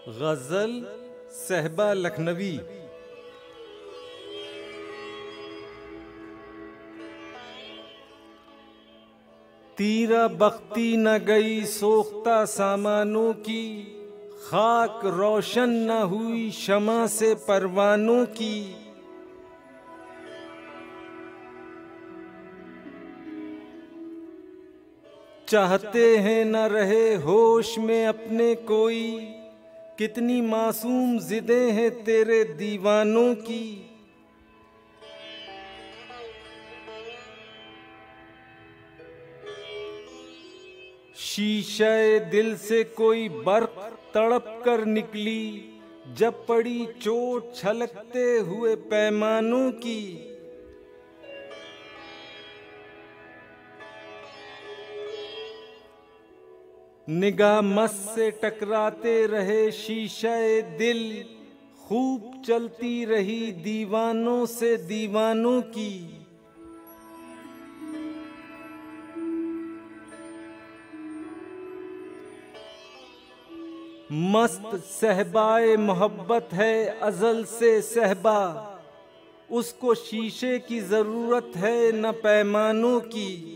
गजल सहबा लखनवी। तीरा बख्ती न गई सोख्ता सामानों की, खाक रोशन न हुई शमा से परवानों की। चाहते हैं न रहे होश में अपने कोई, कितनी मासूम जिदें हैं तेरे दीवानों की। शीशे दिल से कोई बर्क तड़प कर निकली, जब पड़ी चोट छलकते हुए पैमानों की। निगाह मस्त से टकराते रहे शीशे दिल, खूब चलती रही दीवानों से दीवानों की। मस्त सहबाए मोहब्बत है अजल से सहबा, उसको शीशे की जरूरत है न पैमानों की।